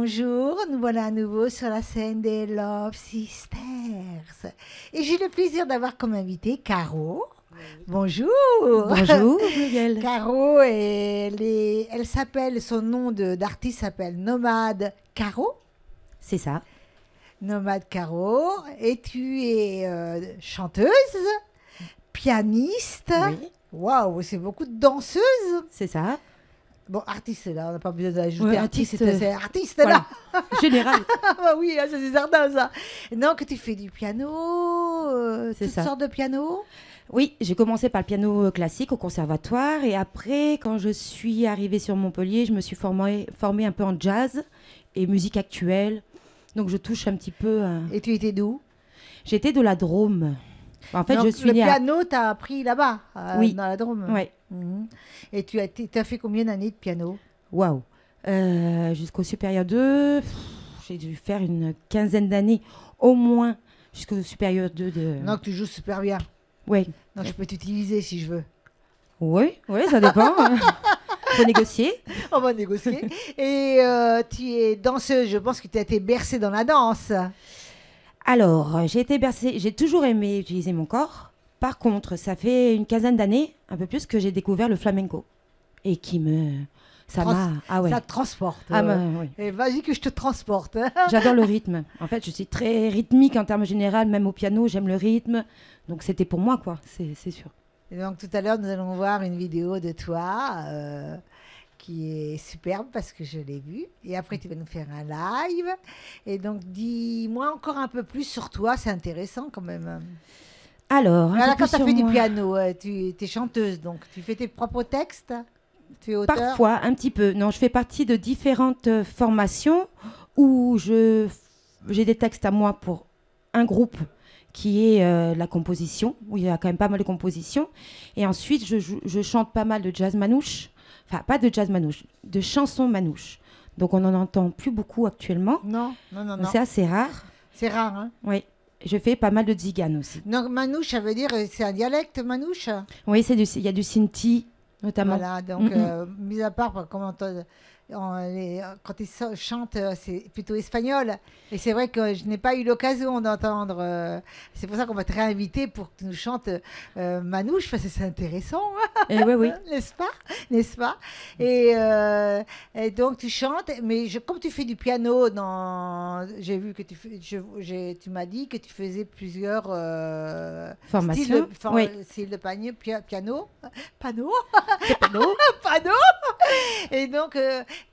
bonjour, nous voilà à nouveau sur la scène des Love Sisters. Et j'ai le plaisir d'avoir comme invité Caro. Bonjour. Bonjour, Miguel. Caro, elle s'appelle, son nom d'artiste s'appelle Nomade Caro. C'est ça. Nomade Caro. Et tu es chanteuse, pianiste. Oui. Waouh, c'est beaucoup de danseuses. C'est ça. Bon, artiste là, on n'a pas besoin d'ajouter Ouais, artiste, artiste, c'est artiste voilà. là. Général. Ah bah oui, ça, c'est certain ça. Donc tu fais du piano, C'est toutes ça. sortes de piano. Oui, j'ai commencé par le piano classique au conservatoire et après, quand je suis arrivée sur Montpellier, je me suis formée un peu en jazz et musique actuelle. Donc je touche un petit peu. Et tu étais d'où? J'étais de la Drôme. En fait, donc, je suis le née piano, t'as appris là-bas, Oui. dans la Drôme. Ouais. Mhm. Et tu as fait combien d'années de piano? Waouh. Jusqu'au supérieur 2, j'ai dû faire une quinzaine d'années au moins jusqu'au supérieur 2 de. Donc tu joues super bien. Oui. Donc je peux t'utiliser si je veux. Oui, ça dépend. Faut négocier. On va négocier. Et tu es danseuse, je pense que tu as été bercée dans la danse. Alors, j'ai été bercée, j'ai toujours aimé utiliser mon corps. Par contre, ça fait une quinzaine d'années, un peu plus, que j'ai découvert le flamenco. Et ça m'a... Ah ouais. Ça te transporte. Ah oui. Et vas-y que je te transporte. J'adore le rythme. En fait, je suis très rythmique en termes généraux, même au piano, j'aime le rythme. Donc c'était pour moi, quoi, c'est sûr. Et donc tout à l'heure, nous allons voir une vidéo de toi qui est superbe parce que je l'ai vue. Et après, tu vas nous faire un live. Et donc, dis-moi encore un peu plus sur toi. C'est intéressant quand même. Alors, Voilà, quand tu tu as fait du piano, tu es chanteuse, donc tu fais tes propres textes? Tu es auteur? Parfois, un petit peu. Non, je fais partie de différentes formations où j'ai des textes à moi pour un groupe qui est la composition, où il y a quand même pas mal de compositions. Et ensuite, je chante pas mal de jazz manouche. Enfin, pas de jazz manouche, de chansons manouche. Donc, on n'en entend plus beaucoup actuellement. Non. C'est assez rare. C'est rare, hein? Oui. Je fais pas mal de tzigane aussi. Donc, manouche, ça veut dire, c'est un dialecte, manouche? Oui, il y a du sinti, notamment. Voilà, donc, mis à part comment quand ils chantent, c'est plutôt espagnol. Et c'est vrai que je n'ai pas eu l'occasion d'entendre. C'est pour ça qu'on va te réinviter pour que tu nous chantes Manouche, parce que c'est intéressant. Et oui. N'est-ce pas? Et donc, tu chantes, mais comme tu fais du piano, j'ai vu que tu m'as dit que tu faisais plusieurs formations. Styles de piano. Panneau. Panneau. Et donc,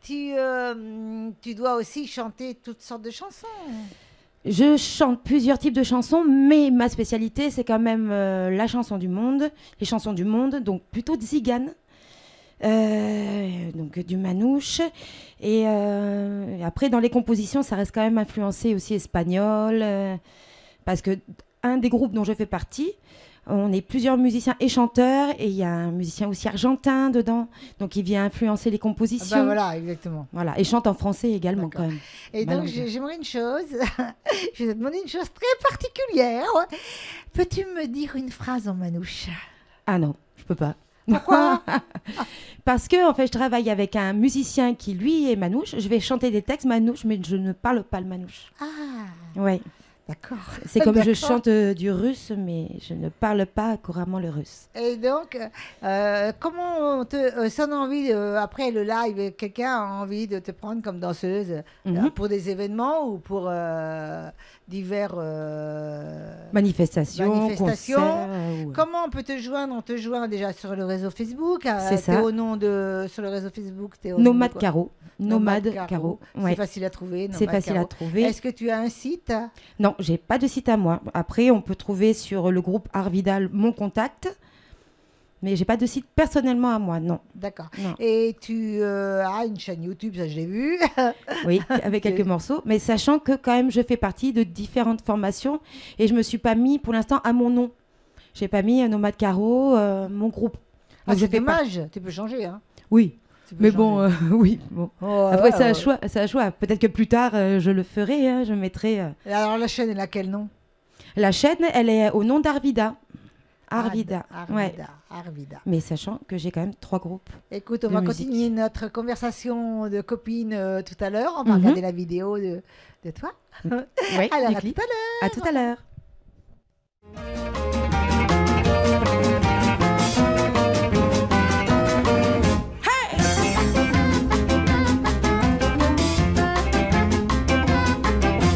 tu dois aussi chanter toutes sortes de chansons. Je chante plusieurs types de chansons, mais ma spécialité, c'est quand même la chanson du monde, les chansons du monde, donc plutôt tzigane, donc du manouche. Et après, dans les compositions, ça reste quand même influencé aussi espagnol, parce que un des groupes dont je fais partie, on est plusieurs musiciens et chanteurs, et il y a un musicien aussi argentin dedans, donc il vient influencer les compositions. Ah ben voilà, exactement. Voilà, et chante en français également. D'accord. Quand même. Et donc j'aimerais une chose, je vais te demander une chose très particulière. Peux-tu me dire une phrase en manouche? Ah non, je peux pas. Pourquoi? Parce que en fait, je travaille avec un musicien qui lui est manouche. Je vais chanter des textes manouche, mais je ne parle pas le manouche. Ah. Ouais. D'accord. C'est comme je chante du russe, mais je ne parle pas couramment le russe. Et donc, comment si on a envie, après le live, quelqu'un a envie de te prendre comme danseuse pour des événements ou pour divers manifestations. Concerts, Comment on peut te joindre? On te joint déjà sur le réseau Facebook. C'est ça. Sur le réseau Facebook. Nomade Caro. Nomade Caro. Ouais. C'est facile à trouver. C'est facile à trouver. Est-ce que tu as un site? Non, j'ai pas de site à moi. Après, on peut trouver sur le groupe Art Vidal mon contact. Mais j'ai pas de site personnellement à moi, non. D'accord. Et tu as une chaîne YouTube, ça je l'ai vu. Oui, avec quelques morceaux. Mais sachant que quand même, je fais partie de différentes formations et je me suis pas mis pour l'instant à mon nom. J'ai pas mis Nomade Caro, mon groupe. Donc c'est dommage. Tu peux changer, hein. Oui. Mais bon, oui. Bon. Après, c'est un choix. Peut-être que plus tard, je le ferai. Hein, je mettrai. Alors la chaîne, elle a quel nom? La chaîne, elle est au nom d'Arvida. Arvida. Ouais. Arvida. Mais sachant que j'ai quand même 3 groupes. Écoute, on de va musique. continuer notre conversation de copines tout à l'heure. On va regarder la vidéo de toi. Oui, Alors, du à clip. tout à l'heure. À tout à l'heure.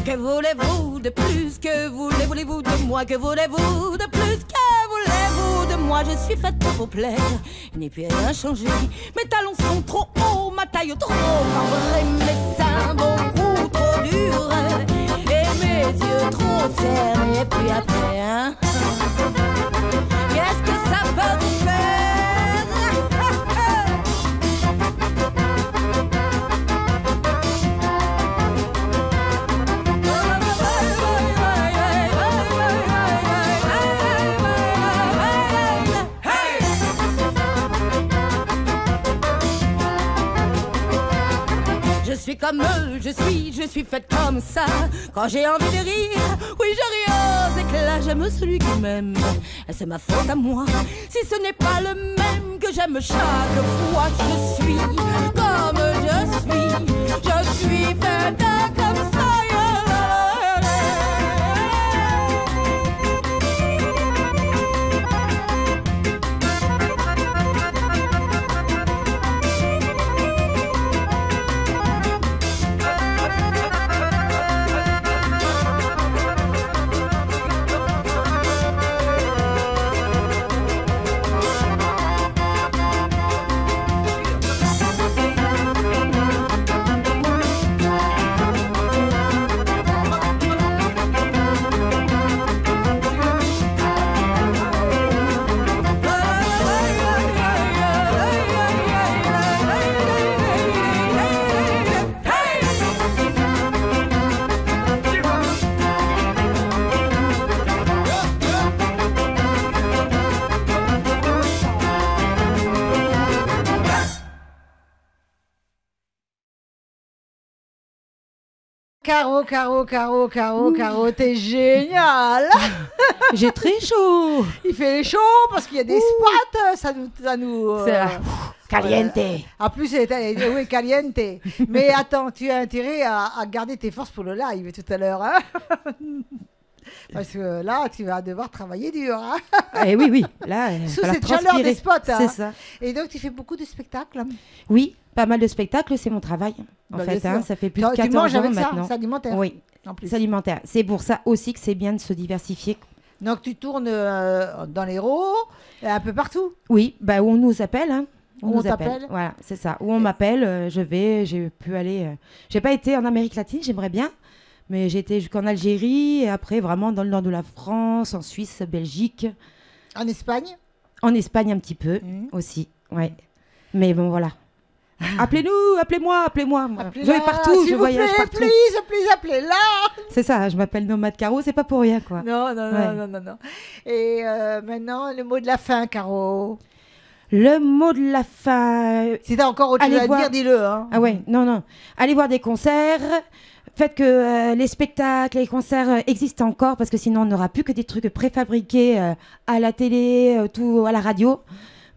Que voulez-vous de plus? Que voulez-vous de moi? Que voulez-vous de plus? Que voulez-vous de moi? Je suis faite pour vous plaire, il n'y peut rien changer. Mes talons sont trop hauts, ma taille trop cambrée, mes seins beaucoup trop durs et mes yeux trop fermés. Et puis après, hein, qu'est-ce que ça peut vous faire? Je suis comme eux, je suis faite comme ça. Quand j'ai envie de rire, oui je ris aux éclats. J'aime celui qui m'aime, c'est ma faute à moi. Si ce n'est pas le même que j'aime chaque fois que je suis comme je suis faite comme ça. Caro, t'es génial. J'ai très chaud. Il fait chaud parce qu'il y a des spots, ça nous C'est caliente. En plus, oui, caliente. Mais attends, tu as intérêt à garder tes forces pour le live tout à l'heure. Hein. Parce que là, tu vas devoir travailler dur. Hein. Eh oui, là, sous cette chaleur des spots. Hein. C'est ça. Et donc, tu fais beaucoup de spectacles. Oui, pas mal de spectacles, c'est mon travail. En fait, hein, ça fait plus de 14 ans maintenant. C'est alimentaire. Oui, en plus. c'est alimentaire. C'est pour ça aussi que c'est bien de se diversifier. Donc, tu tournes dans l'Hérault, un peu partout. Oui, bah, où on nous appelle. Hein. On t'appelle. Voilà, c'est ça. Où on m'appelle, j'ai pu aller. J'ai pas été en Amérique latine, j'aimerais bien. Mais j'ai été jusqu'en Algérie et après vraiment dans le nord de la France, en Suisse, Belgique. En Espagne? En Espagne un petit peu aussi, ouais. Mais bon, voilà. Appelez-nous, appelez-moi. Je vais partout, je voyage partout. Please, appelez-la. C'est ça, je m'appelle Nomade Caro, c'est pas pour rien, quoi. Non. Et maintenant, le mot de la fin, Caro. Le mot de la fin... Si t'as encore autre chose à dire, dis-le. Hein. Ah ouais, non. Allez voir des concerts. Faites que les spectacles, les concerts existent encore, parce que sinon on n'aura plus que des trucs préfabriqués à la télé, tout à la radio.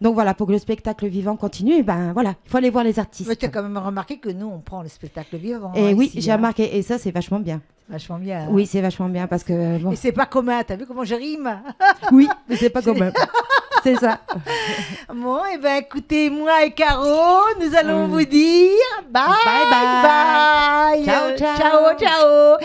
Donc voilà, pour que le spectacle vivant continue, ben voilà, il faut aller voir les artistes. Mais tu as quand même remarqué que nous, on prend le spectacle vivant. Et oui, ici, j'ai remarqué, et ça c'est vachement bien. Vachement bien. Hein. Oui, c'est vachement bien, parce que... Bon. Et c'est pas commun, t'as vu comment je rime? Oui, mais c'est pas commun. C'est ça. Bon, et ben écoutez, moi et Caro, nous allons vous dire bye. Ciao.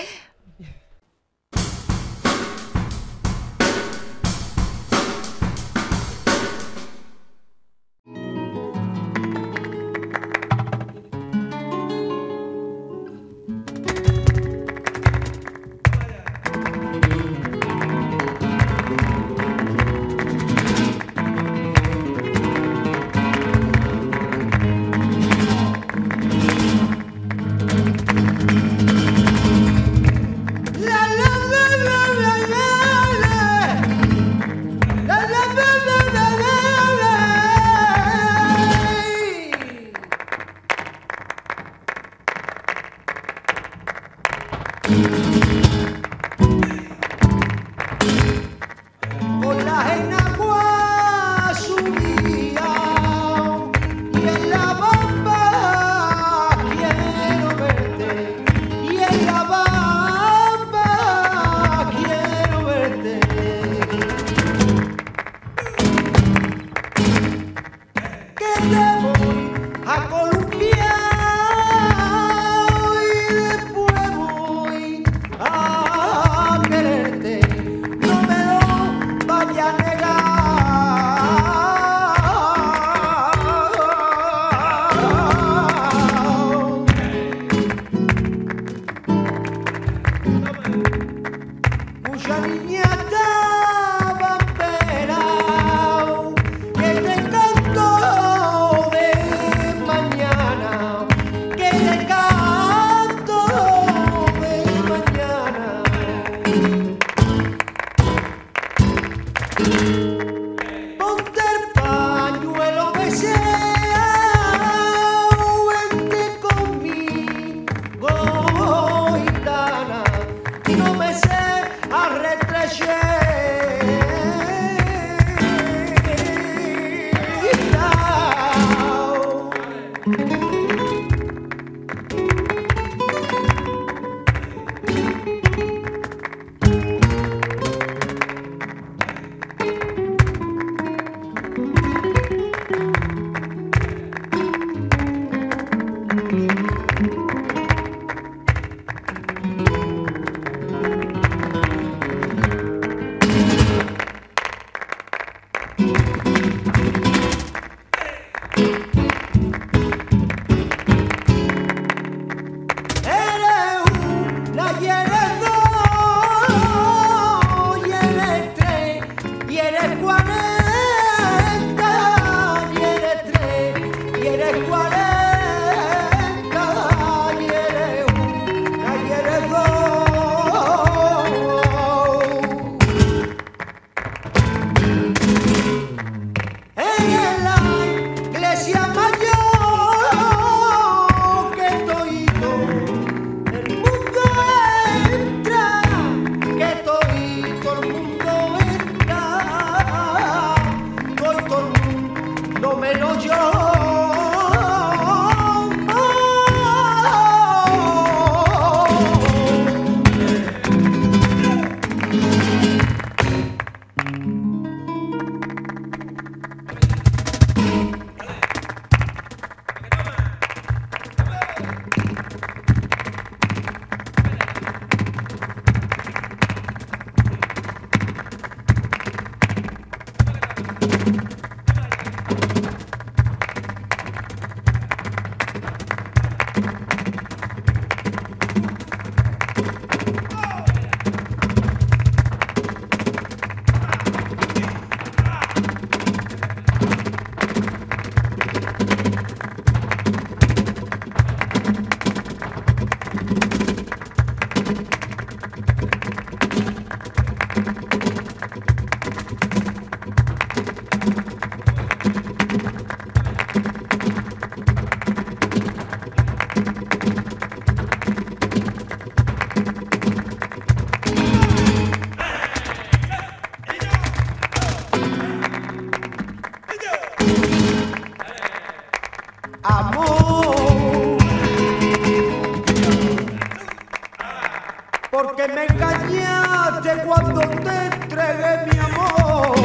porque me engañaste cuando te entregué mi amor.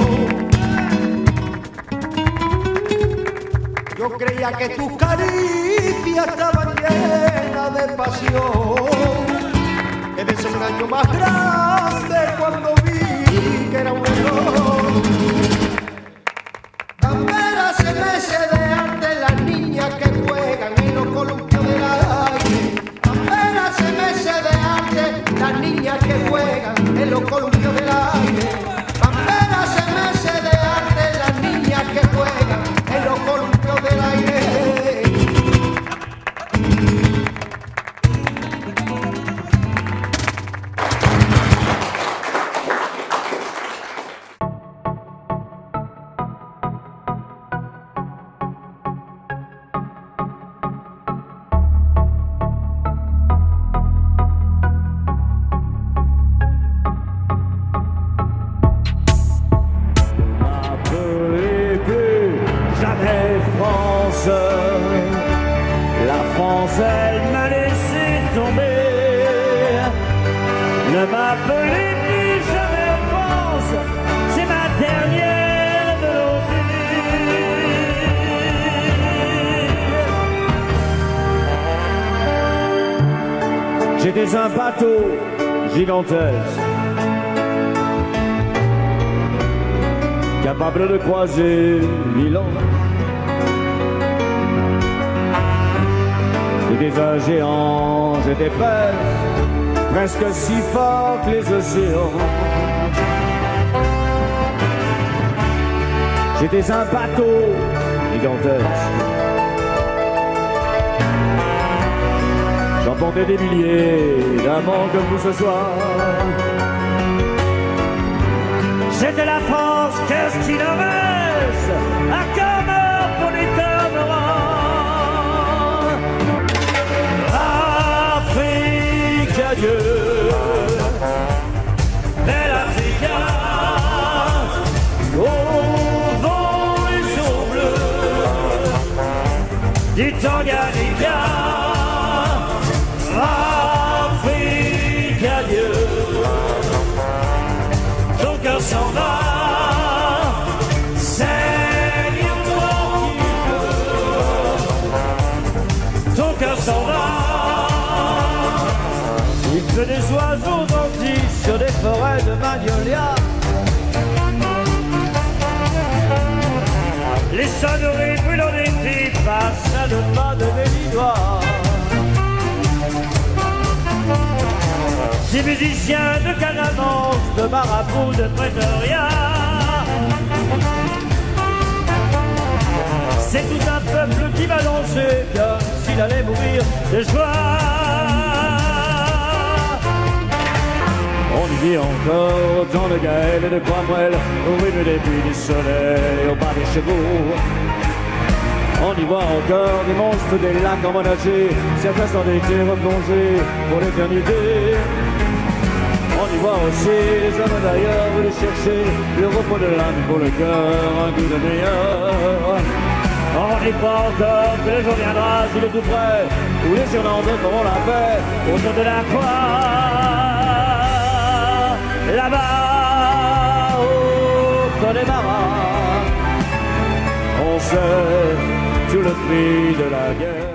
Yo creía que tus caricias estaban llenas de pasión. Qué desengaño más grande cuando vi que era un error. Bambera se mece de arte las niñas que juegan en los columpios del aire. Bambera se mece de arte las niñas que juegan en los columpios del aire. Bambera se mece de arte las niñas que juegan en los columpios del aire. La France, elle m'a laissé tomber. Ne m'appelez plus jamais France, c'est ma dernière volonté. J'étais un bateau gigantesque, capable de croiser Milan. J'étais un géant, j'étais presque si fort que les océans. J'étais un bateau gigantesque, j'emportais des milliers d'amants comme vous ce soir. J'étais la France, qu'est-ce qu'il en reste à comme pour les adieu, bel Africain, au vent et au bleu, du Tanganyika, Afrique, adieu, ton cœur s'en va, saigne tranquille, ton cœur s'en va. Il pleut des oiseaux gentils sur des forêts de magnolias. Les sonneries brûlant des tripes passent à deux pas de Bélidois. Des musiciens de Casamance, de Marabout, de Pretoria. C'est tout un peuple qui va danser comme s'il allait mourir de joie. On y vit encore autant de Gaël et de Cromwell, au rythme des pluies du soleil, au pas des chevaux. On y voit encore des monstres des lacs emmenagés, certains sont été replongés pour l'éternité. On y voit aussi les hommes d'ailleurs voulu chercher le repos de l'âme pour le cœur, un goût de meilleur. On n'y croit encore que le jour viendra, s'il est tout près, où les Irlandais feront la paix autour de la croix. Là-bas, au Connemara, on sait tout le prix de la guerre.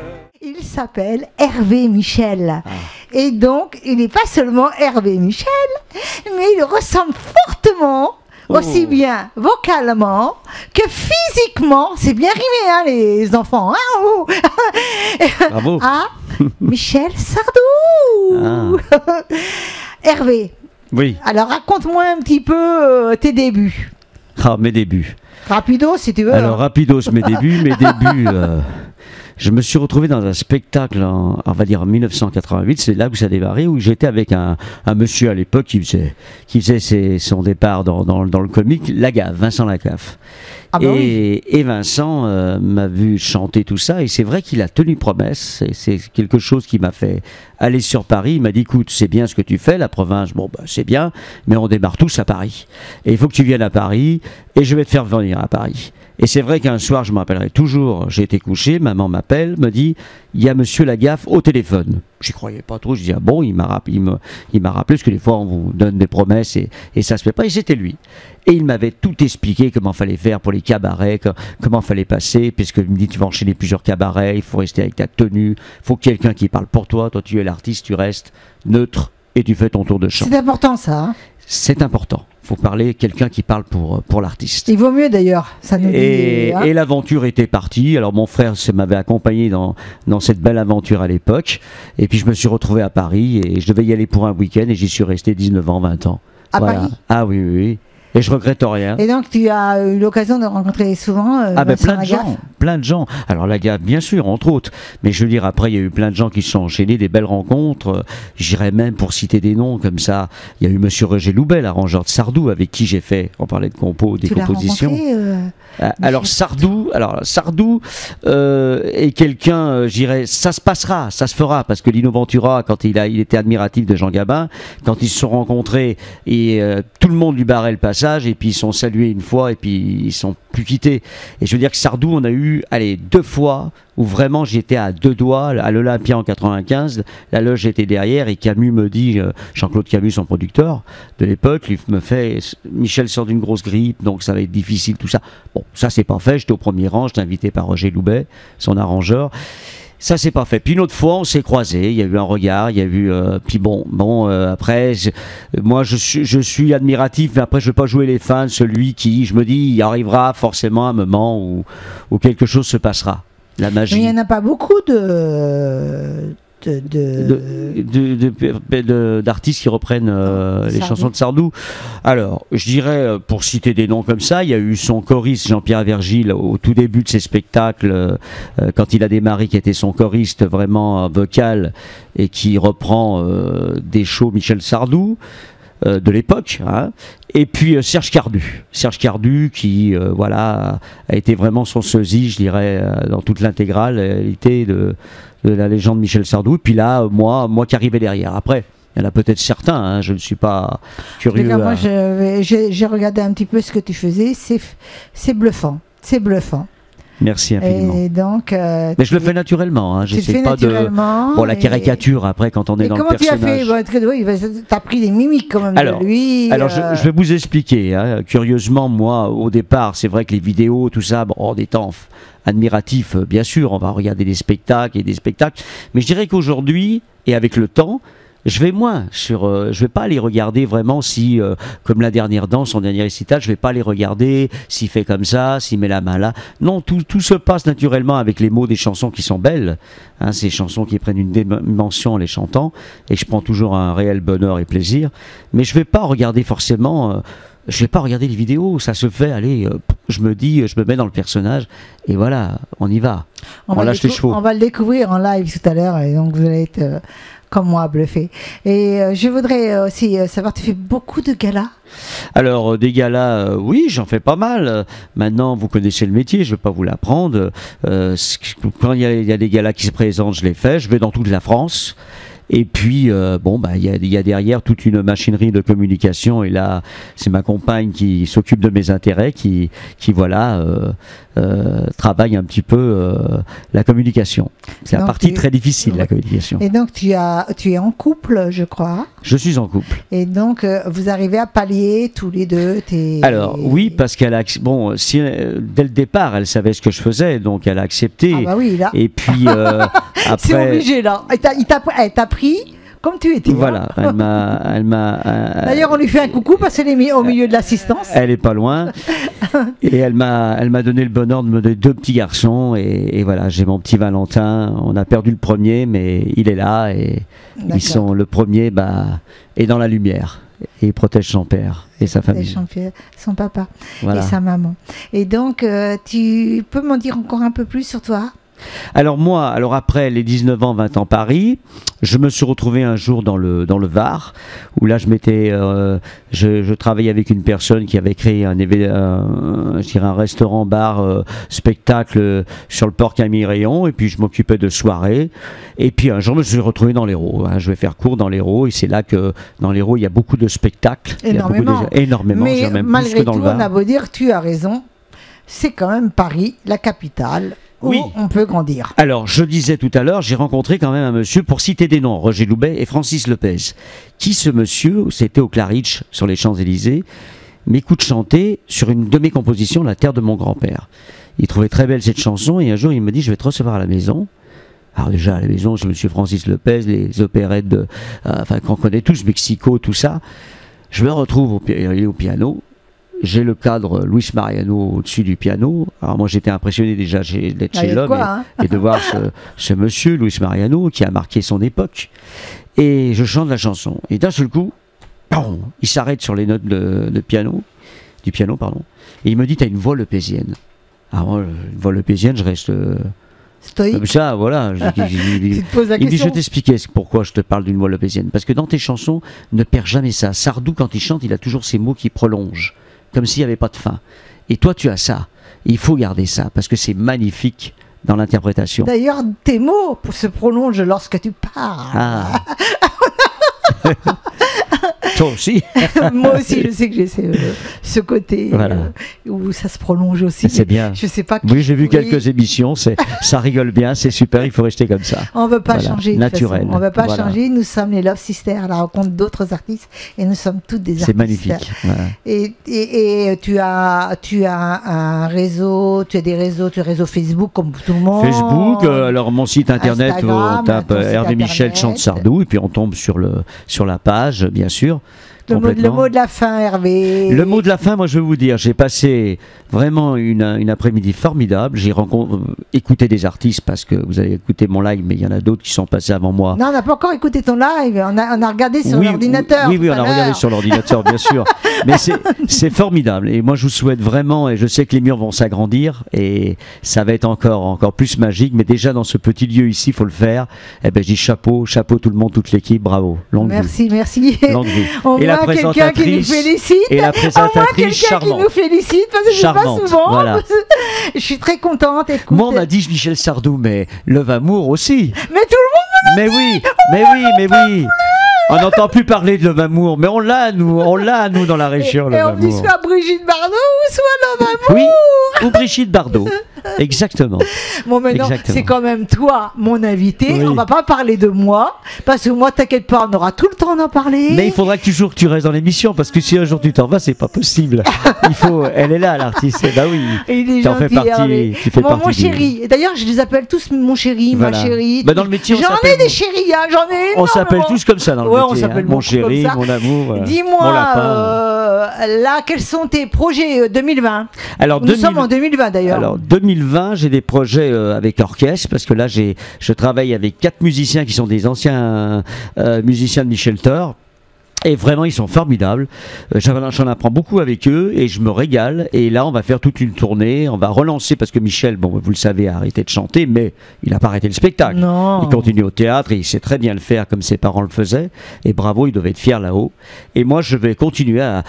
Il s'appelle Hervé Michel. Et donc, il n'est pas seulement Hervé Michel, mais il ressemble fortement, aussi bien vocalement que physiquement. C'est bien rimé, hein, les enfants. Hein, oh. Bravo. À Michel Sardou. Hervé. Oui. Alors, raconte-moi un petit peu tes débuts. Ah, mes débuts. Rapido, si tu veux. Alors, rapidos, mes débuts. Je me suis retrouvé dans un spectacle, on va dire en 1988, c'est là où ça a démarré, où j'étais avec un monsieur à l'époque qui faisait son départ dans le comique, Lagaffe, Vincent Lagaffe. Ah bah oui. Et Vincent m'a vu chanter tout ça, et c'est vrai qu'il a tenu promesse, et c'est quelque chose qui m'a fait aller sur Paris. Il m'a dit, écoute, c'est bien ce que tu fais, la province, bon bah c'est bien, mais on démarre tous à Paris. Et il faut que tu viennes à Paris, et je vais te faire venir à Paris. Et c'est vrai qu'un soir, je me rappellerai toujours, j'ai été couché, maman m'appelle, me dit, il y a monsieur Lagaffe au téléphone. J'y croyais pas trop, je dis, ah bon, il m'a rappelé, parce que des fois on vous donne des promesses et ça se fait pas, et c'était lui. Et il m'avait tout expliqué comment fallait faire pour les cabarets, comment fallait passer, puisqu'il me dit, tu vas enchaîner plusieurs cabarets, il faut rester avec ta tenue, il faut quelqu'un qui parle pour toi, toi tu es l'artiste, tu restes neutre et tu fais ton tour de chant. C'est important ça. Hein, c'est important. Il faut parler quelqu'un qui parle pour l'artiste. il vaut mieux d'ailleurs. Ça nous dit, hein. Et l'aventure était partie. Alors mon frère m'avait accompagné dans cette belle aventure à l'époque. Et puis je me suis retrouvé à Paris et je devais y aller pour un week-end et j'y suis resté 19 ans, 20 ans. À Paris ? Ah oui, oui, oui. Et je regrette rien. Et donc tu as eu l'occasion de rencontrer souvent plein de gens. Alors Lagaffe, bien sûr, entre autres. Mais je veux dire, après, il y a eu plein de gens qui se sont enchaînés, des belles rencontres. J'irais même pour citer des noms comme ça. Il y a eu monsieur Roger Loubet, l'arrangeur de Sardou, avec qui j'ai fait, on parlait de des compositions. Alors Sardou est quelqu'un, je dirais, ça se passera, ça se fera, parce que Lino Ventura, quand il était admiratif de Jean Gabin, quand ils se sont rencontrés, et tout le monde lui barrait le passage, et puis ils sont salués une fois, et puis ils sont plus quittés. Et je veux dire que Sardou, on a eu, 2 fois où vraiment j'étais à 2 doigts, à l'Olympia en 95, la loge était derrière, et Camus me dit, Jean-Claude Camus, son producteur de l'époque, lui me fait, Michel sort d'une grosse grippe, donc ça va être difficile, tout ça. Bon, ça c'est pas fait, j'étais au premier rang, j'étais invité par Roger Loubet, son arrangeur. Ça c'est pas fait. Puis une autre fois on s'est croisés, il y a eu un regard, il y a eu puis après moi je suis admiratif, mais après je veux pas jouer les fans, celui qui, je me dis, il arrivera forcément un moment où quelque chose se passera. La magie. Mais il n'y en a pas beaucoup d'artistes qui reprennent les chansons de Sardou. Alors, je dirais, pour citer des noms comme ça, il y a eu son choriste Jean-Pierre Vergil au tout début de ses spectacles, quand il a démarré, qui était son choriste vraiment vocal et qui reprend des shows Michel Sardou de l'époque, hein. Et puis Serge Cardu qui a été vraiment son sosie, je dirais, dans toute l'intégralité de la légende Michel Sardou. Et puis là, moi qui arrivais derrière. Après, il y en a peut-être certains, hein, je ne suis pas curieux. Moi, j'ai regardé un petit peu ce que tu faisais, c'est bluffant, c'est bluffant. Merci infiniment. Et donc, mais je le fais naturellement. Hein. J'essaie pas de. La caricature après quand on est dans le personnage. Comment tu as fait t'as pris des mimiques quand même de lui. Alors je vais vous expliquer. Hein. Curieusement, moi, au départ, c'est vrai que les vidéos, tout ça, des temps admiratifs, bien sûr, on va regarder des spectacles et des spectacles. Mais je dirais qu'aujourd'hui, et avec le temps, je vais moins je vais pas aller regarder vraiment si, comme la dernière danse, son dernier récital, je vais pas aller regarder s'il fait comme ça, s'il met la main là. Non, tout se passe naturellement avec les mots des chansons qui sont belles, hein, ces chansons qui prennent une dimension en les chantant, et je prends toujours un réel bonheur et plaisir. Mais je vais pas regarder forcément. Je vais pas regarder les vidéos, ça se fait, allez, je me mets dans le personnage, et voilà, on y va. On lâche les chevaux. On va le découvrir en live tout à l'heure, et donc vous allez être comme moi, bluffé. Et je voudrais aussi savoir, tu fais beaucoup de galas ? Alors, des galas, oui, j'en fais pas mal. Maintenant, vous connaissez le métier, je ne vais pas vous l'apprendre. Quand il y a des galas qui se présentent, je les fais. Je vais dans toute la France. Et puis, il y a derrière toute une machinerie de communication. Et là, c'est ma compagne qui s'occupe de mes intérêts, qui travaille un petit peu la communication. C'est la partie très difficile, la communication. Et donc, tu es en couple, je crois. Je suis en couple. Et donc, vous arrivez à pallier tous les deux Alors, oui, parce qu'elle a... Bon, dès le départ, elle savait ce que je faisais, donc elle a accepté. Ah bah oui, là. Et puis, après... C'est obligé, là. Elle t'a pris comme tu étais. Voilà, elle m'a. D'ailleurs, on lui fait un coucou parce qu'elle est au milieu de l'assistance. Elle est pas loin. Et elle m'a donné le bonheur de me donner 2 petits garçons. Et voilà, j'ai mon petit Valentin. On a perdu le premier, mais il est là. Et le premier est dans la lumière. Et il protège son père et sa famille. Son papa et sa maman. Et donc, tu peux m'en dire encore un peu plus sur toi ? Alors après les 19 ans, 20 ans Paris, je me suis retrouvé un jour dans le Var, où là je travaillais avec une personne qui avait créé un restaurant-bar spectacle sur le port Camille-Rayon, et puis je m'occupais de soirées. Et puis un jour je me suis retrouvé dans l'Hérault. Hein, je vais faire cours dans l'Hérault, et c'est là que dans l'Hérault il y a beaucoup de spectacles. Énormément. Énormément. Mais même malgré plus que dans tout, le Var. on a beau dire, tu as raison. c'est quand même Paris, la capitale, où on peut grandir. Alors, je disais tout à l'heure, j'ai rencontré quand même un monsieur, pour citer des noms, Roger Loubet et Francis Lopez. Qui ce monsieur, c'était au Claridge, sur les Champs-Élysées, m'écoute chanter sur une de mes compositions, La terre de mon grand-père. Il trouvait très belle cette chanson et un jour il me dit, je vais te recevoir à la maison. Alors déjà, à la maison, je monsieur Francis Lopez, les opérettes qu'on connaît tous, Mexico, tout ça. Je me retrouve au piano. J'ai le cadre Luis Mariano au-dessus du piano. Alors moi j'étais impressionné déjà d'être chez l'homme et de voir ce monsieur Luis Mariano qui a marqué son époque. Et je chante la chanson. Et d'un seul coup, il s'arrête sur les notes du piano, et il me dit, t'as une voix lepésienne. Alors moi, une voix lepésienne, je reste... stoïque. Comme ça, voilà. Tu te poses la il me dit, je question. vais t'expliquer pourquoi je te parle d'une voix lepésienne. Parce que dans tes chansons, ne perds jamais ça. Sardou, quand il chante, il a toujours ces mots qui prolongent, comme s'il n'y avait pas de fin. Et toi, tu as ça. Il faut garder ça, parce que c'est magnifique dans l'interprétation. D'ailleurs, tes mots se prolongent lorsque tu parles. Ah. Toi aussi. Moi aussi, je sais que j'ai ce côté où ça se prolonge aussi. C'est bien. Je sais pas. Oui, j'ai vu quelques émissions. Ça rigole bien, c'est super. Il faut rester comme ça. On ne veut pas changer. Naturel. On ne veut pas changer. Nous sommes les Love Sisters à la rencontre d'autres artistes et nous sommes toutes des artistes. C'est magnifique. Et tu as un réseau, tu as des réseaux Facebook comme tout le monde. Facebook. Alors mon site internet, Instagram, on tape Hervé Michel chante Sardou et puis on tombe sur la page, bien sûr. Le mot de la fin, Hervé. Le mot de la fin, moi je vais vous dire, j'ai passé vraiment une après-midi formidable. J'ai écouté des artistes parce que vous avez écouté mon live, mais il y en a d'autres qui sont passés avant moi. Non, on n'a pas encore écouté ton live. On a regardé sur l'ordinateur. Oui, on a regardé sur l'ordinateur, bien sûr. Mais c'est formidable. Et moi je vous souhaite vraiment, et je sais que les murs vont s'agrandir et ça va être encore plus magique. Mais déjà dans ce petit lieu ici, il faut le faire. Eh ben, je dis chapeau tout le monde, toute l'équipe, bravo. Longue vie. Merci. Longue vie. Et la quelqu'un qui nous félicite. Et la présentatrice charmante. Qui nous félicite parce que je ne sais pas souvent. Voilà. Je suis très contente. Écoute. Moi, on m'a dit Michel Sardou, mais Love Amour aussi. Mais tout le monde mais oui. On n'entend plus parler de Love Amour, mais on l'a nous dans la région. Et on dit soit Brigitte Bardot ou soit Love Amour. Oui, ou Brigitte Bardot. Exactement. Bon, maintenant, c'est quand même toi, mon invité. Oui. On va pas parler de moi, parce que moi, t'inquiète pas, on aura tout le temps d'en parler. Mais il faudra que tu restes dans l'émission, parce que si un jour tu t'en vas, c'est pas possible. Elle est là, l'artiste. Bah oui. Tu en fais partie. Mon chéri. Du... Et d'ailleurs, je les appelle tous mon chéri, ma chérie. Bah dans le métier, j'en ai des chéris, hein, j'en ai. On s'appelle tous comme ça dans le métier. On s'appelle mon chéri, mon amour. Dis-moi, là, quels sont tes projets 2020 ? Alors, nous sommes en 2020 d'ailleurs. Alors 2020, j'ai des projets avec orchestre, parce que là je travaille avec 4 musiciens qui sont des anciens musiciens de Michel Thor. Et vraiment, ils sont formidables. J'en apprends beaucoup avec eux et je me régale. Et là, on va faire toute une tournée. On va relancer, parce que Michel, bon, vous le savez, a arrêté de chanter, mais il n'a pas arrêté le spectacle. Non. Il continue au théâtre et il sait très bien le faire comme ses parents le faisaient. Et bravo, il devait être fier là-haut. Et moi, je vais continuer à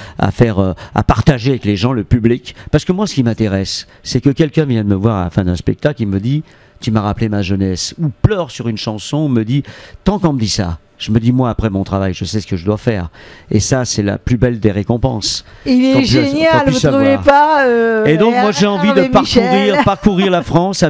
partager avec les gens, le public. Parce que moi, ce qui m'intéresse, c'est que quelqu'un vient de me voir à la fin d'un spectacle, il me dit, tu m'as rappelé ma jeunesse. Ou pleure sur une chanson, ou me dit, tant qu'on me dit ça. Je me dis, moi, après mon travail, je sais ce que je dois faire. Et ça, c'est la plus belle des récompenses. Il est génial, vous ne trouvez pas Et donc, moi, j'ai envie de parcourir la France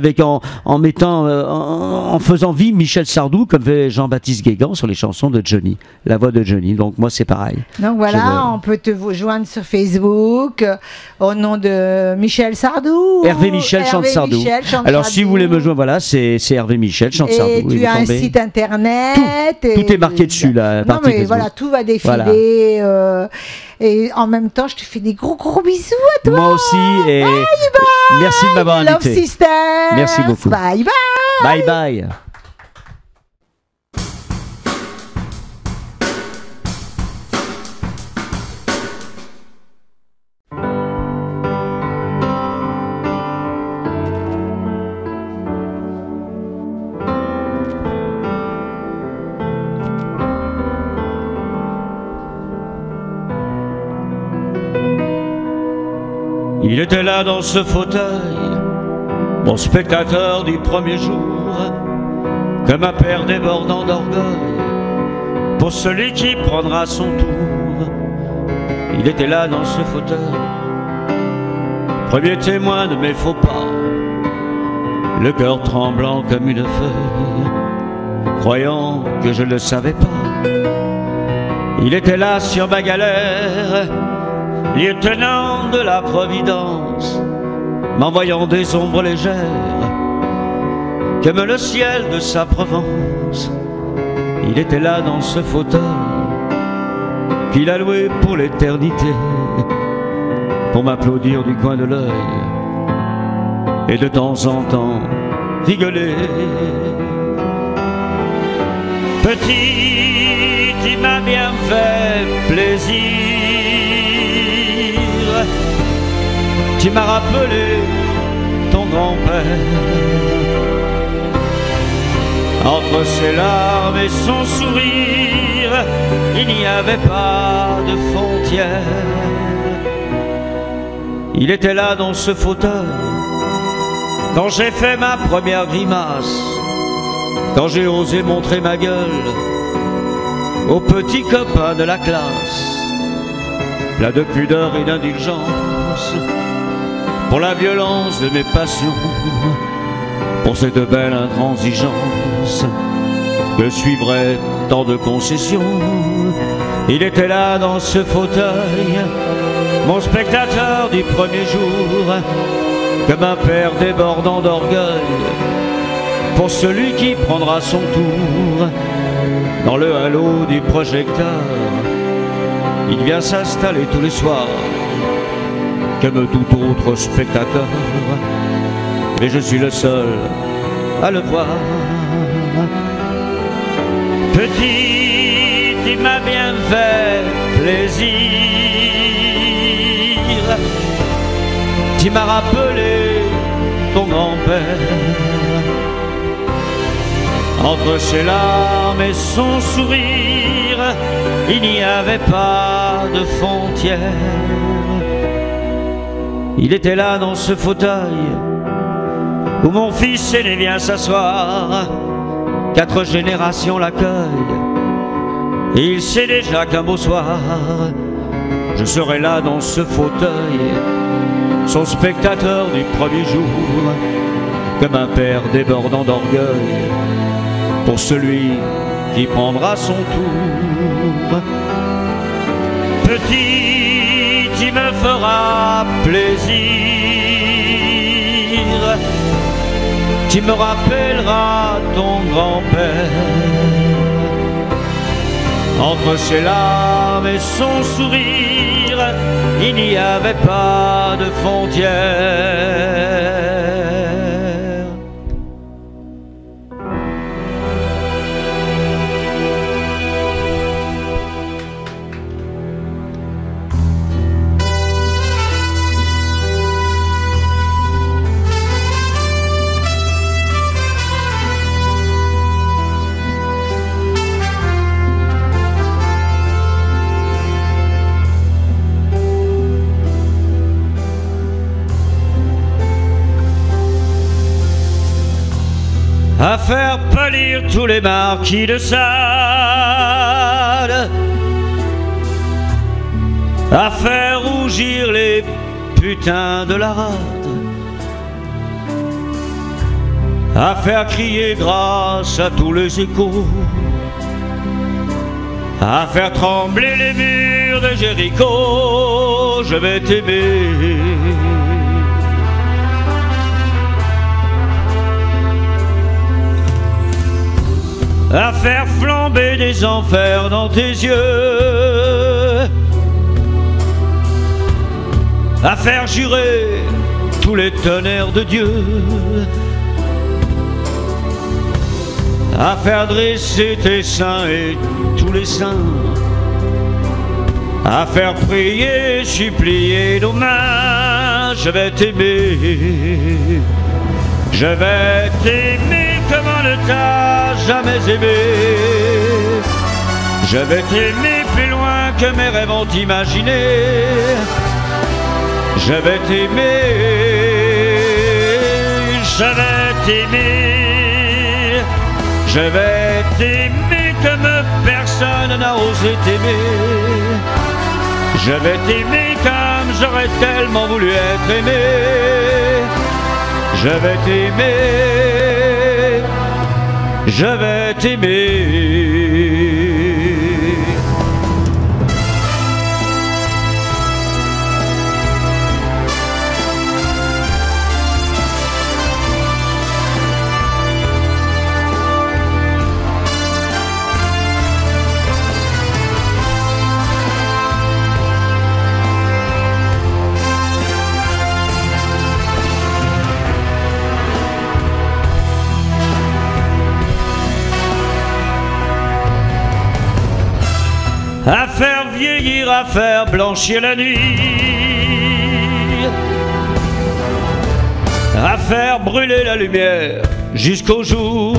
en faisant vivre Michel Sardou, comme fait Jean-Baptiste Guégan sur les chansons de Johnny, la voix de Johnny. Donc, moi, c'est pareil. Donc, voilà, on peut te joindre sur Facebook au nom de Michel Sardou. Hervé Michel chante Sardou. Alors, si vous voulez me joindre, voilà, c'est Hervé Michel chante Sardou. Et tu as un site internet. Tout est marqué dessus là. Non mais voilà, tout va défiler. Voilà. Et en même temps, je te fais des gros bisous à toi. Moi aussi. Et merci de m'avoir invité. Love Sisters. Merci beaucoup. Bye bye. Bye bye. Il était là dans ce fauteuil, mon spectateur du premier jour, comme un père débordant d'orgueil, pour celui qui prendra son tour. Il était là dans ce fauteuil, Premier témoin de mes faux pas, le cœur tremblant comme une feuille, croyant que je ne le savais pas. Il était là sur ma galère, lieutenant de la Providence, m'envoyant des ombres légères, comme le ciel de sa Provence. Il était là dans ce fauteuil qu'il a loué pour l'éternité, pour m'applaudir du coin de l'œil et de temps en temps rigoler. Petit, il m'a bien fait plaisir. Tu m'as rappelé ton grand-père. Entre ses larmes et son sourire, il n'y avait pas de frontières. Il était là dans ce fauteuil quand j'ai fait ma première grimace, quand j'ai osé montrer ma gueule aux petits copains de la classe, plein de pudeur et d'indulgence, pour la violence de mes passions, pour cette belle intransigeance que suivrait tant de concessions. Il était là dans ce fauteuil, mon spectateur du premier jour, comme un père débordant d'orgueil pour celui qui prendra son tour. Dans le halo du projecteur, il vient s'installer tous les soirs comme tout autre spectateur, mais je suis le seul à le voir. Petit, il m'a bien fait plaisir. Tu m'as rappelé ton grand-père. Entre ses larmes et son sourire, il n'y avait pas de frontières. Il était là dans ce fauteuil où mon fils aîné vient s'asseoir. 4 générations l'accueillent et il sait déjà qu'un beau soir je serai là dans ce fauteuil, son spectateur du premier jour, comme un père débordant d'orgueil pour celui qui prendra son tour. Petit, tu me feras plaisir. Tu me rappelleras ton grand-père. Entre ses larmes et son sourire, il n'y avait pas de frontières. À faire pâlir tous les marquis de Sade, à faire rougir les putains de la rade, à faire crier grâce à tous les échos, à faire trembler les murs de Jéricho. Je vais t'aimer. À faire flamber des enfers dans tes yeux, à faire jurer tous les tonnerres de Dieu, à faire dresser tes seins et tous les saints, à faire prier, supplier nos mains. Je vais t'aimer, je vais t'aimer comme on ne t'a jamais aimé. Je vais t'aimer plus loin que mes rêves ont imaginé. Je vais t'aimer, je vais t'aimer, je vais t'aimer comme personne n'a osé t'aimer. Je vais t'aimer comme j'aurais tellement voulu être aimé. Je vais t'aimer, je vais t'aimer. À faire vieillir, à faire blanchir la nuit, à faire brûler la lumière jusqu'au jour,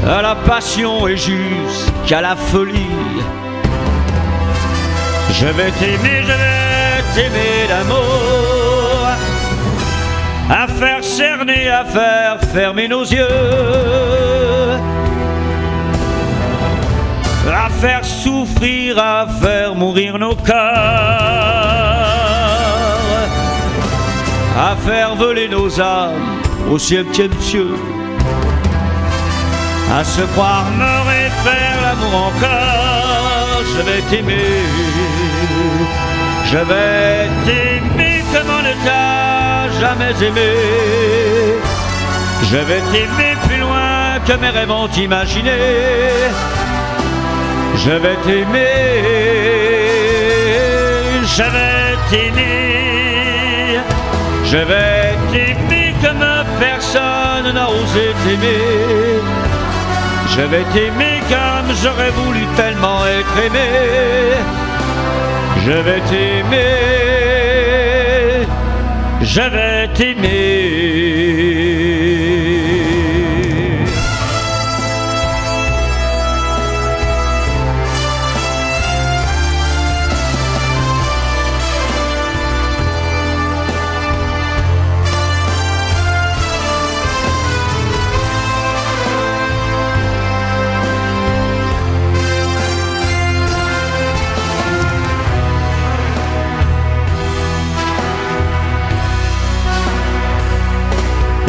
à la passion et jusqu'à la folie. Je vais t'aimer d'amour, à faire cerner, à faire fermer nos yeux, à faire souffrir, à faire mourir nos cœurs, à faire voler nos âmes au 7e cieux, à se croire mort et faire l'amour encore. Je vais t'aimer, je vais t'aimer comme on ne t'a jamais aimé. Je vais t'aimer plus loin que mes rêves ont imaginé. Je vais t'aimer, je vais t'aimer, je vais t'aimer comme personne n'a osé t'aimer. Je vais t'aimer comme j'aurais voulu tellement être aimé. Je vais t'aimer, je vais t'aimer.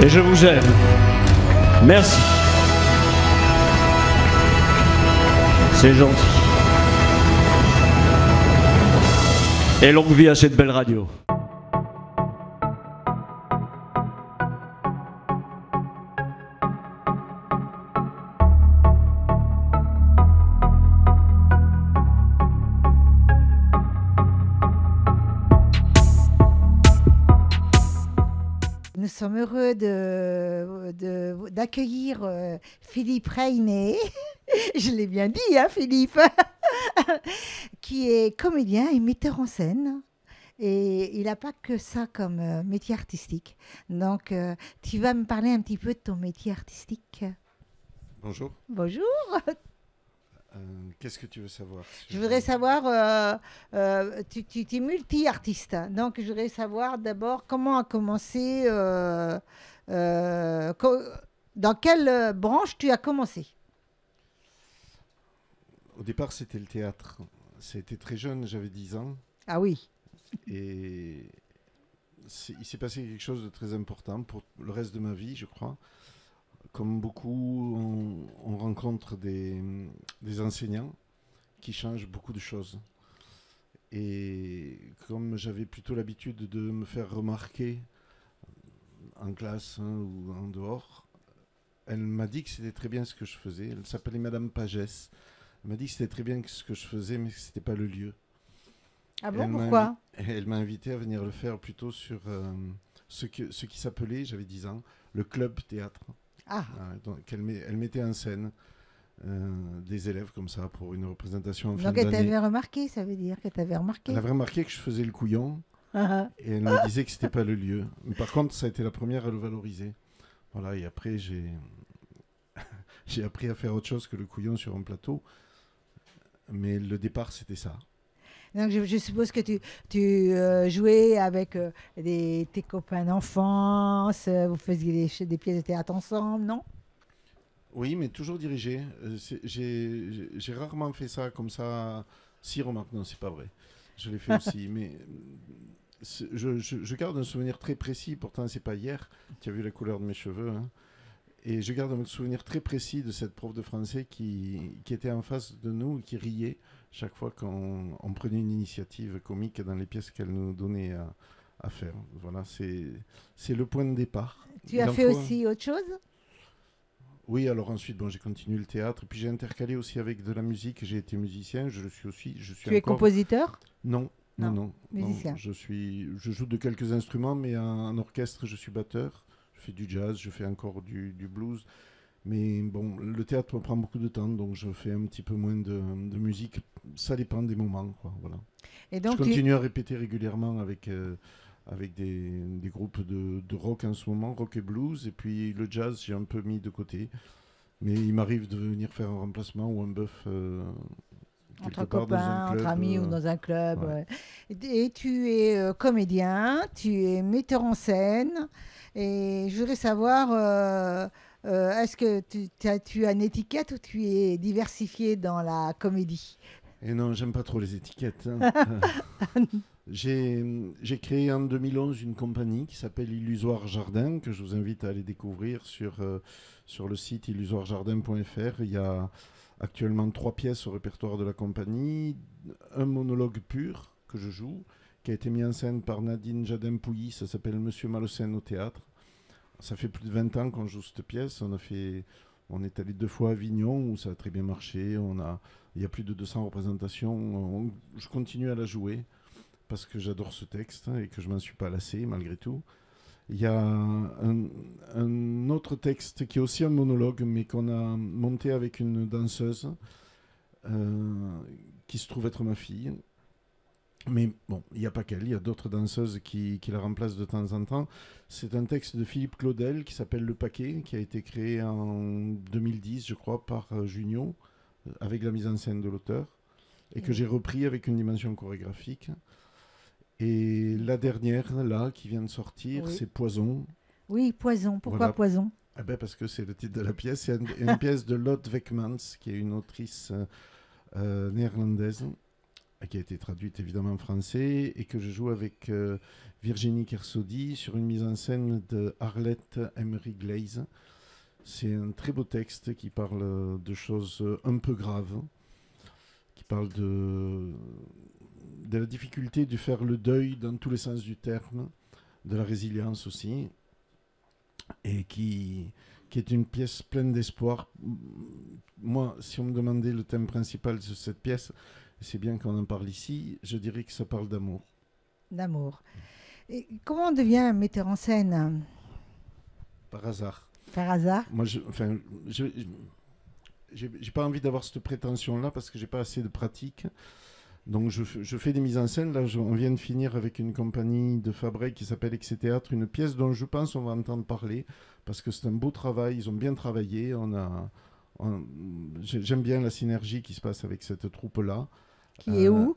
Et je vous aime. Merci. C'est gentil. Et longue vie à cette belle radio. Nous sommes heureux d'accueillir Philippe Reynet, je l'ai bien dit, hein, Philippe, qui est comédien et metteur en scène. Et il n'a pas que ça comme métier artistique. Donc, tu vas me parler un petit peu de ton métier artistique. Bonjour. Bonjour. Qu'est-ce que tu veux savoir? Je voudrais savoir, tu es multi-artiste, donc je voudrais savoir d'abord comment a commencé, dans quelle branche tu as commencé? Au départ, c'était le théâtre. C'était très jeune, j'avais 10 ans. Ah oui. Et il s'est passé quelque chose de très important pour le reste de ma vie, je crois. Comme beaucoup, on rencontre des enseignants qui changent beaucoup de choses. Et comme j'avais plutôt l'habitude de me faire remarquer en classe ou en dehors, elle m'a dit que c'était très bien ce que je faisais. Elle s'appelait Madame Pagès. Elle m'a dit que c'était très bien ce que je faisais, mais que ce n'était pas le lieu. Ah bon, pourquoi? Elle m'a invité à venir le faire plutôt sur ce qui s'appelait, j'avais 10 ans, le club théâtre. Ah. Donc elle mettait en scène des élèves comme ça pour une représentation en fin Donc d'année. elle t'avait remarqué, ça veut dire qu'elle t'avait remarqué. Elle avait remarqué que je faisais le couillon et elle me disait que c'était pas le lieu. Mais par contre, ça a été la première à le valoriser. Voilà, et après j'ai appris à faire autre chose que le couillon sur un plateau. Mais le départ, c'était ça. Donc je suppose que tu jouais avec tes copains d'enfance, vous faisiez des pièces de théâtre ensemble, non? Oui, mais toujours dirigé. J'ai rarement fait ça comme ça. Si, remarque, non, c'est pas vrai. Je l'ai fait aussi, mais je garde un souvenir très précis. Pourtant, c'est pas hier. Tu as vu la couleur de mes cheveux, hein. Et je garde un souvenir très précis de cette prof de français qui était en face de nous et qui riait chaque fois qu'on prenait une initiative comique dans les pièces qu'elle nous donnait à faire. Voilà, c'est le point de départ. Tu as fait aussi autre chose? Oui, alors ensuite, bon, j'ai continué le théâtre, puis j'ai intercalé aussi avec de la musique. J'ai été musicien, je le suis aussi. Tu es compositeur? Non, non. Musicien. Je joue de quelques instruments, mais en orchestre, je suis batteur. Je fais du jazz, je fais encore du blues. Mais bon, le théâtre me prend beaucoup de temps, donc je fais un petit peu moins de musique. Ça dépend des moments, quoi. Voilà. Et donc, je continue à répéter régulièrement avec des groupes de rock en ce moment, rock et blues. Et puis le jazz, j'ai un peu mis de côté. Mais il m'arrive de venir faire un remplacement ou un bœuf entre copains, entre amis ou dans un club. Ouais. Et tu es comédien, tu es metteur en scène. Et je voudrais savoir, est-ce que tu as une étiquette ou tu es diversifié dans la comédie? Et non, j'aime pas trop les étiquettes. Hein. J'ai créé en 2011 une compagnie qui s'appelle Illusoire Jardin, que je vous invite à aller découvrir sur le site illusoirejardin.fr. Il y a actuellement 3 pièces au répertoire de la compagnie. Un monologue pur que je joue, qui a été mis en scène par Nadine Jadin-Pouilly. Ça s'appelle Monsieur Malocène au théâtre. Ça fait plus de 20 ans qu'on joue cette pièce. On est allé 2 fois à Avignon où ça a très bien marché. Il y a plus de 200 représentations. Je continue à la jouer parce que j'adore ce texte et que je m'en suis pas lassé malgré tout. Il y a un autre texte qui est aussi un monologue, mais qu'on a monté avec une danseuse qui se trouve être ma fille. Mais bon, il n'y a pas qu'elle, il y a d'autres danseuses qui la remplacent de temps en temps. C'est un texte de Philippe Claudel qui s'appelle Le Paquet, qui a été créé en 2010, je crois, par Junio, avec la mise en scène de l'auteur, et que j'ai repris avec une dimension chorégraphique. Et la dernière, là, qui vient de sortir, c'est Poison. Oui, Poison. Pourquoi Poison? Parce que c'est le titre de la pièce. C'est une pièce de Lotte Weckmans, qui est une autrice néerlandaise, qui a été traduite évidemment en français, et que je joue avec Virginie Kersaudy sur une mise en scène de Arlette Emery Glaze. C'est un très beau texte qui parle de choses un peu graves, qui parle de la difficulté de faire le deuil dans tous les sens du terme, de la résilience aussi, et qui est une pièce pleine d'espoir. Moi, si on me demandait le thème principal de cette pièce, c'est bien qu'on en parle ici, je dirais que ça parle d'amour. D'amour. Et comment on devient un metteur en scène? Par hasard. Par hasard? Moi, j'ai pas envie d'avoir cette prétention-là parce que j'ai pas assez de pratique. Donc je fais des mises en scène. Là, on vient de finir avec une compagnie de Fabrègues qui s'appelle Excès Théâtre, une pièce dont je pense on va entendre parler parce que c'est un beau travail. Ils ont bien travaillé. J'aime bien la synergie qui se passe avec cette troupe-là. Qui est où?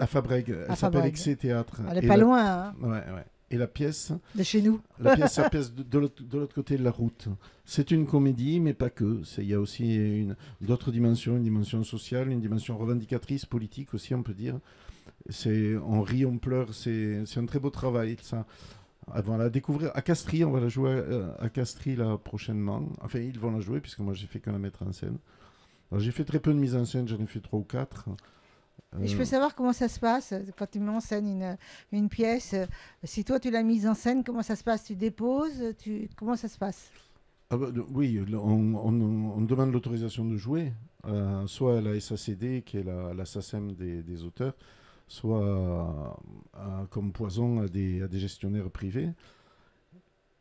À Fabrègues. Elle s'appelle Excès Théâtre. Elle est pas loin. Hein. Ouais. Et la pièce... De chez nous. La pièce, ça pièce de l'autre côté de la route. C'est une comédie, mais pas que. Il y a aussi d'autres dimensions, une dimension sociale, une dimension revendicatrice, politique aussi, on peut dire. On rit, on pleure. C'est un très beau travail, ça. On va la découvrir à Castries. On va la jouer à Castries là, prochainement. Enfin, ils vont la jouer, puisque moi, j'ai fait que la mettre en scène. Alors, j'ai fait très peu de mise en scène. J'en ai fait 3 ou 4. Et je peux savoir comment ça se passe quand tu mets en scène une pièce. Si toi tu l'as mise en scène, comment ça se passe? Tu déposes? Comment ça se passe? Oui, on demande l'autorisation de jouer, soit à la SACD, qui est la SACEM des auteurs, soit comme Poison à des gestionnaires privés.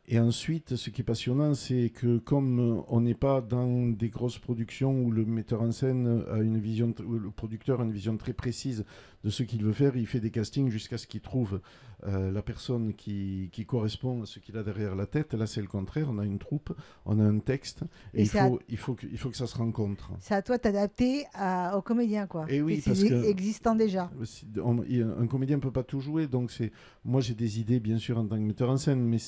Et ensuite, ce qui est passionnant, c'est que comme on n'est pas dans des grosses productions où le metteur en scène a une vision, le producteur a une vision très précise de ce qu'il veut faire, il fait des castings jusqu'à ce qu'il trouve la personne qui correspond à ce qu'il a derrière la tête. Là, c'est le contraire. On a une troupe, on a un texte, et il faut que ça se rencontre. C'est à toi de t'adapter aux comédiens, quoi. Et oui, parce que existant déjà. Un comédien ne peut pas tout jouer, donc moi j'ai des idées bien sûr en tant que metteur en scène, mais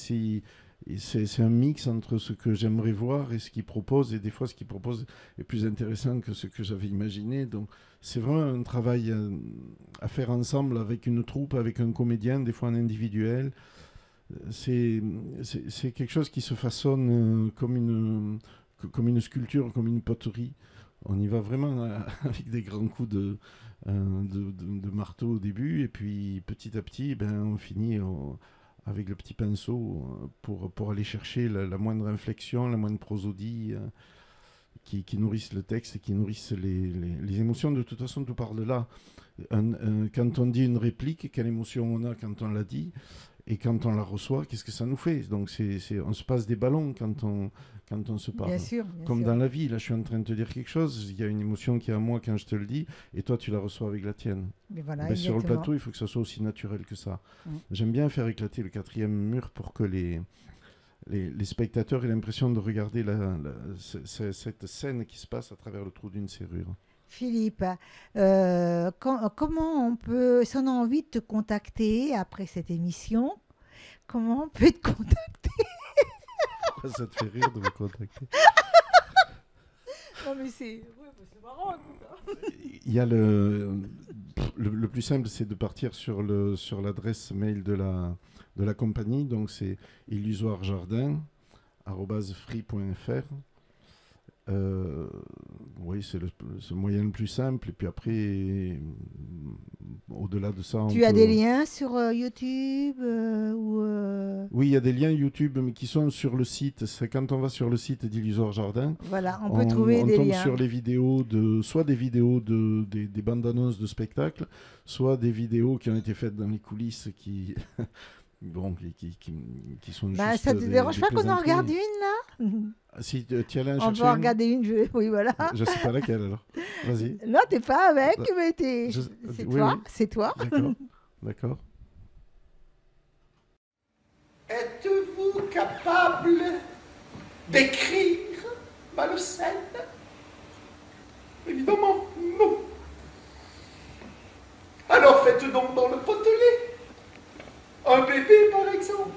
Et c'est un mix entre ce que j'aimerais voir et ce qu'il propose. Et des fois, ce qu'il propose est plus intéressant que ce que j'avais imaginé. Donc, c'est vraiment un travail à faire ensemble avec une troupe, avec un comédien, des fois en individuel. C'est quelque chose qui se façonne comme une sculpture, comme une poterie. On y va vraiment avec des grands coups de marteau au début. Et puis, petit à petit, on finit avec le petit pinceau pour aller chercher la moindre inflexion, la moindre prosodie qui nourrissent le texte et qui nourrissent les émotions. De toute façon, tout part de là. Quand on dit une réplique, quelle émotion on a quand on la dit et quand on la reçoit, qu'est-ce que ça nous fait? Donc on se passe des ballons quand on se parle. Bien sûr. Comme dans la vie, là je suis en train de te dire quelque chose, il y a une émotion qui est à moi quand je te le dis, et toi tu la reçois avec la tienne. Mais voilà, Ben, sur le plateau, il faut que ça soit aussi naturel que ça. J'aime bien faire éclater le 4e mur pour que les spectateurs aient l'impression de regarder cette scène qui se passe à travers le trou d'une serrure. Philippe, comment on peut, si on a envie de te contacter après cette émission, comment on peut te contacter? Pourquoi ça te fait rire de me contacter? Non mais c'est marrant. Il y a le plus simple, c'est de partir sur l'adresse mail de la compagnie. Donc c'est illusoirejardin@free.fr. Oui, c'est le moyen le plus simple. Et puis après, au-delà de ça... Tu as des liens sur YouTube Oui, il y a des liens YouTube, mais qui sont sur le site. C'est quand on va sur le site d'Illusoire Jardin. Voilà, on peut trouver des liens. On tombe sur les vidéos, soit des vidéos des bandes annonces de spectacles, soit des vidéos qui ont été faites dans les coulisses qui... Bon, qui sont juste... Ça te dérange pas qu'on en regarde une, là? Si tu allais en on chercher va en regarder une, oui, voilà. Je ne sais pas laquelle, alors. Vas-y. Non, t'es pas avec, mais c'est oui, toi, oui. c'est toi. D'accord. Êtes-vous capable d'écrire ma scène? Évidemment, non. Alors faites donc dans le potelet. Un bébé, par exemple.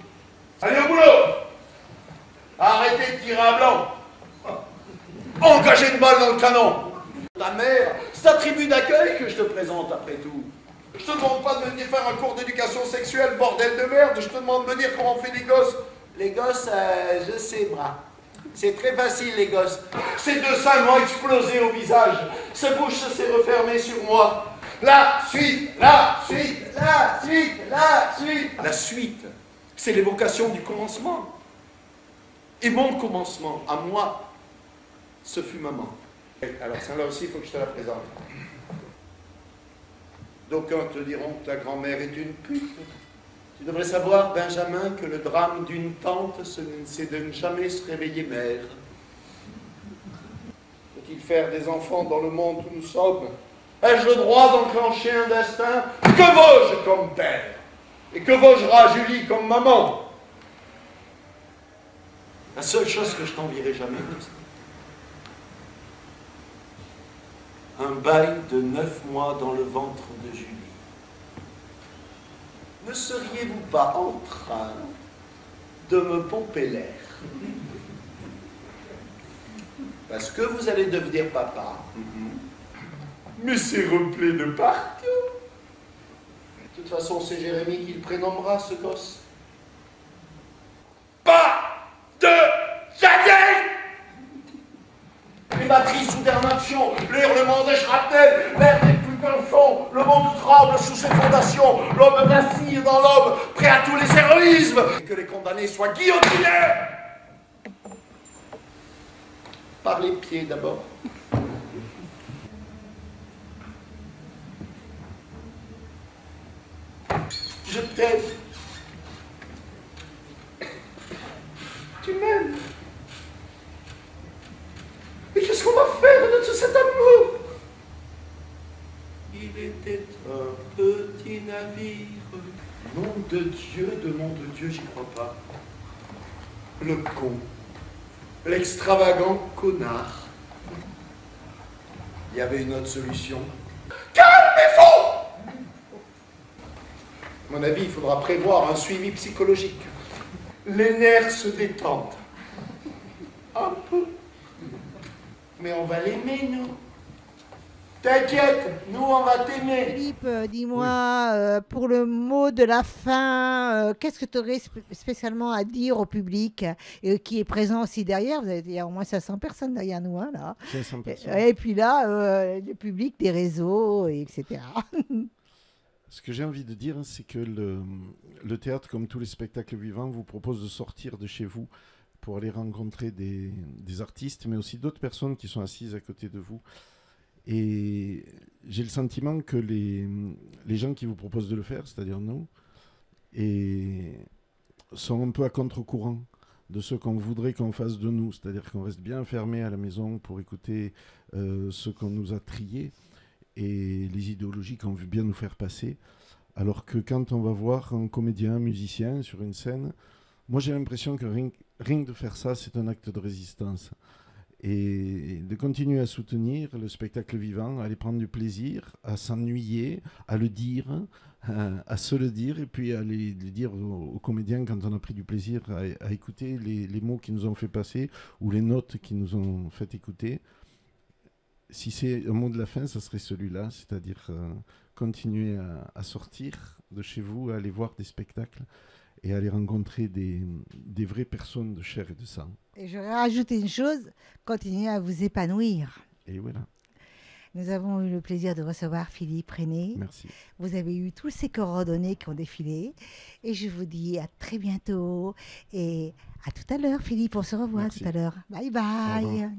Allez au boulot! Arrêtez de tirer à blanc! Engagez une balle dans le canon! Ta mère, c'est ta tribu d'accueil que je te présente après tout. Je te demande pas de venir faire un cours d'éducation sexuelle, bordel de merde. Je te demande de me dire comment on fait des gosses. Les gosses, je sais, bras. C'est très facile, les gosses. Ces deux seins m'ont explosé au visage. Sa bouche s'est refermée sur moi. La suite, la suite, la suite, la suite. La suite, c'est l'évocation du commencement. Et mon commencement, à moi, ce fut maman. Alors celle-là aussi, il faut que je te la présente. D'aucuns te diront que ta grand-mère est une pute. Tu devrais savoir, Benjamin, que le drame d'une tante, c'est de ne jamais se réveiller mère. Faut-il faire des enfants dans le monde où nous sommes? Ai-je le droit d'enclencher un destin? Que vaux-je comme père? Et que vaut-je à Julie comme maman? La seule chose que je t'envierai jamais, un bail de 9 mois dans le ventre de Julie. Ne seriez-vous pas en train de me pomper l'air? Parce que vous allez devenir papa. Mais c'est replé de partout. De toute façon, c'est Jérémie qui le prénommera, ce gosse. Pas de gagner! Les batteries sous d'action, les hurlements des shrapnels, l'air des plus fond, le monde tremble sous ses fondations, l'homme vacille dans l'homme, prêt à tous les héroïsmes. Et que les condamnés soient guillotinés! Par les pieds d'abord. Je t'aime. Tu m'aimes. Mais qu'est-ce qu'on va faire de tout cet amour? Il était un petit navire. Nom de Dieu, j'y crois pas. Le con. L'extravagant connard. Il y avait une autre solution. Calmez-vous! À mon avis, il faudra prévoir un suivi psychologique. les nerfs se détendent. Un peu. Mais on va l'aimer, nous. T'inquiète, nous, on va t'aimer. Philippe, dis-moi, pour le mot de la fin, qu'est-ce que tu aurais spécialement à dire au public qui est présent aussi derrière? Il y a au moins 500 personnes derrière nous, hein, là. 500 personnes. Et puis là, le public des réseaux, etc. Ce que j'ai envie de dire, c'est que le théâtre, comme tous les spectacles vivants, vous propose de sortir de chez vous pour aller rencontrer des artistes, mais aussi d'autres personnes qui sont assises à côté de vous. Et j'ai le sentiment que les gens qui vous proposent de le faire, c'est-à-dire nous, sont un peu à contre-courant de ce qu'on voudrait qu'on fasse de nous. C'est-à-dire qu'on reste bien enfermé à la maison pour écouter ce qu'on nous a trié et les idéologies qu'on veut bien nous faire passer. Alors que quand on va voir un comédien, un musicien sur une scène, moi j'ai l'impression que rien que de faire ça, c'est un acte de résistance. Et de continuer à soutenir le spectacle vivant, à aller prendre du plaisir, à s'ennuyer, à le dire, à se le dire, et puis à le dire aux comédiens quand on a pris du plaisir à écouter les mots qui nous ont fait passer ou les notes qui nous ont fait écouter. Si c'est un mot de la fin, ça serait celui-là, c'est-à-dire continuer à sortir de chez vous, à aller voir des spectacles et à aller rencontrer des vraies personnes de chair et de sang. Et j'aurais rajouté une chose, continuez à vous épanouir. Et voilà. Nous avons eu le plaisir de recevoir Philippe René. Merci. Vous avez eu tous ces coordonnées qui ont défilé. Et je vous dis à très bientôt. Et à tout à l'heure, Philippe. On se revoit Merci. tout à l'heure. Bye bye. Au revoir.